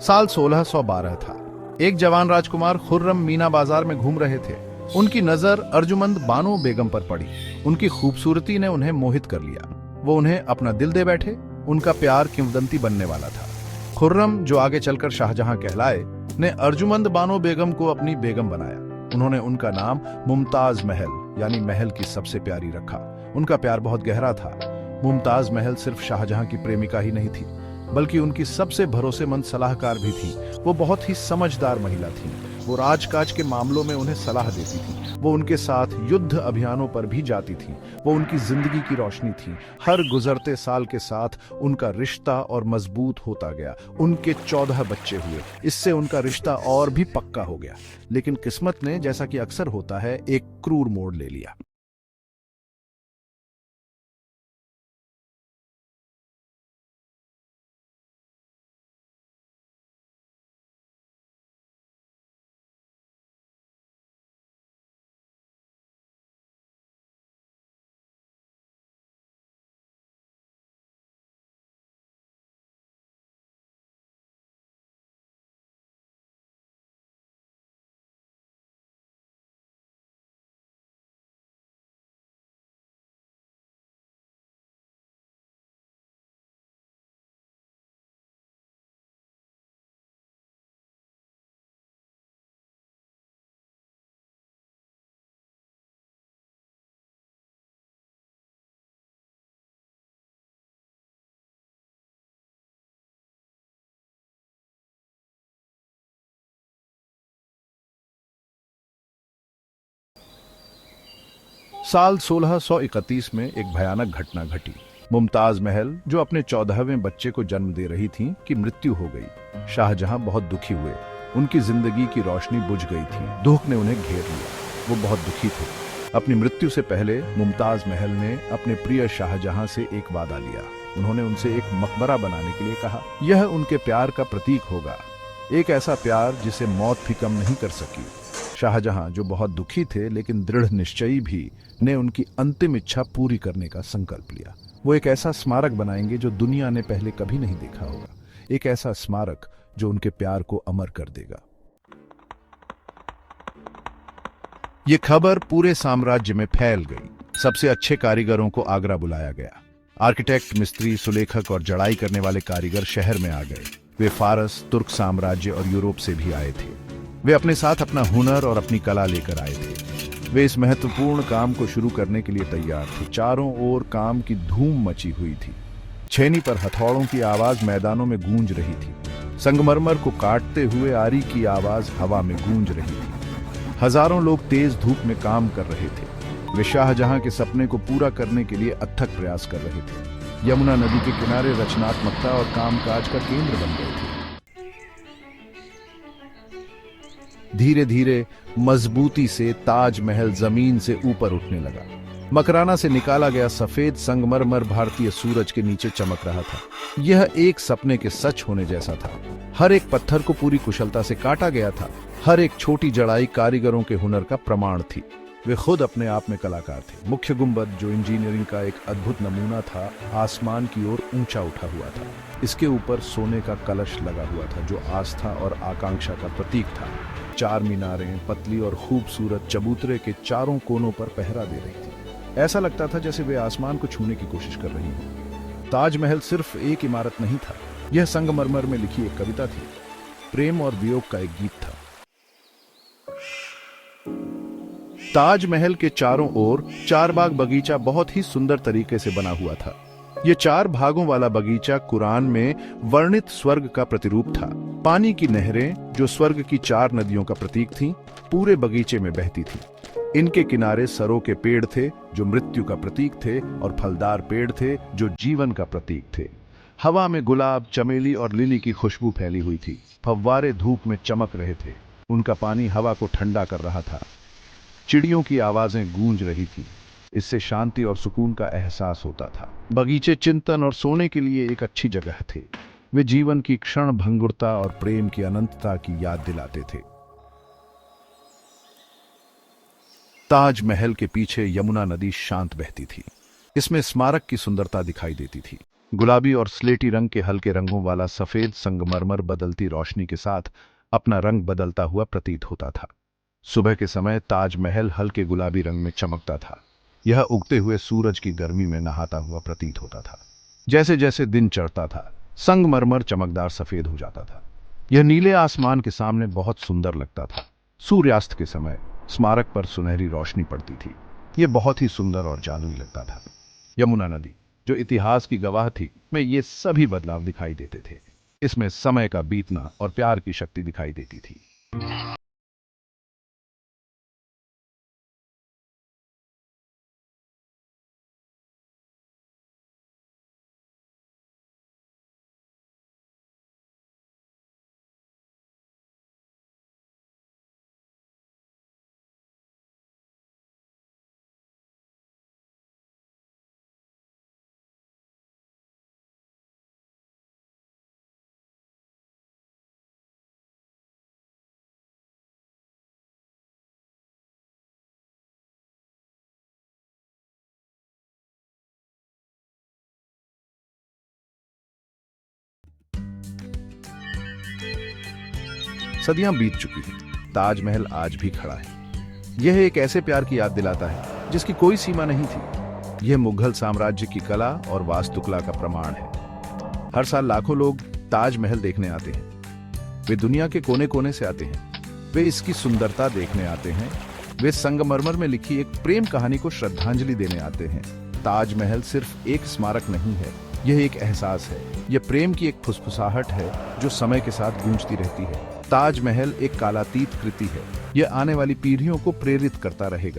साल 1612 था। एक जवान राजकुमार खुर्रम मीना बाजार में घूम रहे थे। उनकी नजर अर्जुमंद बानो बेगम पर पड़ी। उनकी खूबसूरती ने उन्हें मोहित कर लिया। वो उन्हें अपना दिल दे बैठे। उनका प्यार किंवदंती बनने वाला था। खुर्रम, जो आगे चलकर शाहजहां कहलाए, ने अर्जुमंद बानो बेगम को अपनी बेगम बनाया। उन्होंने उनका नाम मुमताज महल यानी महल की सबसे प्यारी रखा। उनका प्यार बहुत गहरा था। मुमताज महल सिर्फ शाहजहां की प्रेमिका ही नहीं थी, बल्कि उनकी सबसे भरोसेमंद सलाहकार भी थी। वो बहुत ही समझदार महिला थी। वो राजकाज के मामलों में उन्हें सलाह देती थी। वो उनके साथ युद्ध अभियानों पर भी जाती थी। वो उनकी जिंदगी की रोशनी थी। हर गुजरते साल के साथ उनका रिश्ता और मजबूत होता गया। उनके 14 बच्चे हुए। इससे उनका रिश्ता और भी पक्का हो गया। लेकिन किस्मत ने, जैसा कि अक्सर होता है, एक क्रूर मोड़ ले लिया। साल 1631 में एक भयानक घटना घटी। मुमताज महल, जो अपने 14वें बच्चे को जन्म दे रही थीं, की मृत्यु हो गई। शाहजहां बहुत दुखी हुए। उनकी जिंदगी की रोशनी बुझ गई थी। दुख ने उन्हें घेर लिया। वो बहुत दुखी थे। अपनी मृत्यु से पहले मुमताज महल ने अपने प्रिय शाहजहां से एक वादा लिया। उन्होंने उनसे एक मकबरा बनाने के लिए कहा। यह उनके प्यार का प्रतीक होगा, एक ऐसा प्यार जिसे मौत भी कम नहीं कर सकी। शाहजहां, जो बहुत दुखी थे लेकिन दृढ़ निश्चयी भी, ने उनकी अंतिम इच्छा पूरी करने का संकल्प लिया। वो एक ऐसा स्मारक बनाएंगे जो दुनिया ने पहले कभी नहीं देखा होगा। एक ऐसा स्मारक जो उनके प्यार को अमर कर देगा। ये खबर पूरे साम्राज्य में फैल गई। सबसे अच्छे कारीगरों को आगरा बुलाया गया। आर्किटेक्ट, मिस्त्री, सुलेखक और जड़ाई करने वाले कारीगर शहर में आ गए। वे फारस, तुर्क साम्राज्य और यूरोप से भी आए थे। वे अपने साथ अपना हुनर और अपनी कला लेकर आए थे। वे इस महत्वपूर्ण काम को शुरू करने के लिए तैयार थे। चारों ओर काम की धूम मची हुई थी। छेनी पर हथौड़ों की आवाज मैदानों में गूंज रही थी। संगमरमर को काटते हुए आरी की आवाज हवा में गूंज रही थी। हजारों लोग तेज धूप में काम कर रहे थे। वे शाहजहां के सपने को पूरा करने के लिए अथक प्रयास कर रहे थे। यमुना नदी के किनारे रचनात्मकता और कामकाज का केंद्र बन गए थे। धीरे धीरे मजबूती से ताजमहल जमीन से ऊपर उठने लगा। मकराना से निकाला गया सफेद संगमरमर भारतीय सूरज के नीचे चमक रहा था। यह एक सपने के सच होने जैसा था। हर एक पत्थर को पूरी कुशलता से काटा गया था। हर एक छोटी जड़ाई कारीगरों के हुनर का प्रमाण थी। वे खुद अपने आप में कलाकार थे। मुख्य गुंबद, जो इंजीनियरिंग का एक अद्भुत नमूना था, आसमान की ओर ऊंचा उठा हुआ था। इसके ऊपर सोने का कलश लगा हुआ था, जो आस्था और आकांक्षा का प्रतीक था। चार मीनारें पतली और खूबसूरत चबूतरे के चारों कोनों पर पहरा दे रही थी। ऐसा लगता था जैसे वे आसमान को छूने की कोशिश कर रही हों। ताजमहल सिर्फ एक इमारत नहीं था, यह संगमरमर में लिखी एक कविता थी। प्रेम और वियोग का एक गीत था। ताजमहल के चारों ओर चारबाग बगीचा बहुत ही सुंदर तरीके से बना हुआ था। ये 4 भागों वाला बगीचा कुरान में वर्णित स्वर्ग का प्रतिरूप था। पानी की नहरें, जो स्वर्ग की 4 नदियों का प्रतीक थीं, पूरे बगीचे में बहती थीं। इनके किनारे सरों के पेड़ थे, जो मृत्यु का प्रतीक थे, और फलदार पेड़ थे, जो जीवन का प्रतीक थे। हवा में गुलाब, चमेली और लिली की खुशबू फैली हुई थी। फव्वारे धूप में चमक रहे थे। उनका पानी हवा को ठंडा कर रहा था। चिड़ियों की आवाजें गूंज रही थीं। इससे शांति और सुकून का एहसास होता था। बगीचे चिंतन और सोने के लिए एक अच्छी जगह थे। वे जीवन की क्षण भंगुरता और प्रेम की अनंतता की याद दिलाते थे। ताजमहल के पीछे यमुना नदी शांत बहती थी। इसमें स्मारक की सुंदरता दिखाई देती थी। गुलाबी और स्लेटी रंग के हल्के रंगों वाला सफेद संगमरमर बदलती रोशनी के साथ अपना रंग बदलता हुआ प्रतीत होता था। सुबह के समय ताजमहल हल्के गुलाबी रंग में चमकता था। यह उगते हुए सूरज की गर्मी में नहाता हुआ प्रतीत होता था। जैसे जैसे दिन चढ़ता था, संगमरमर चमकदार सफेद हो जाता था। यह नीले आसमान के सामने बहुत सुंदर लगता था। सूर्यास्त के समय स्मारक पर सुनहरी रोशनी पड़ती थी। यह बहुत ही सुंदर और जादुई लगता था। यमुना नदी, जो इतिहास की गवाह थी, में ये सभी बदलाव दिखाई देते थे। इसमें समय का बीतना और प्यार की शक्ति दिखाई देती थी। सदियां बीत चुकी हैं, ताजमहल आज भी खड़ा है। यह एक ऐसे प्यार की याद दिलाता है जिसकी कोई सीमा नहीं थी। यह मुगल साम्राज्य की कला और वास्तुकला का प्रमाण है। हर साल लाखों लोग ताजमहल देखने आते हैं। वे दुनिया के कोने कोने से आते हैं। वे इसकी सुंदरता देखने आते हैं। वे संगमरमर में लिखी एक प्रेम कहानी को श्रद्धांजलि देने आते हैं। ताजमहल सिर्फ एक स्मारक नहीं है, यह एक एहसास है। यह प्रेम की एक फुसफुसाहट है जो समय के साथ गूंजती रहती है। ताजमहल एक कालातीत कृति है। यह आने वाली पीढ़ियों को प्रेरित करता रहेगा।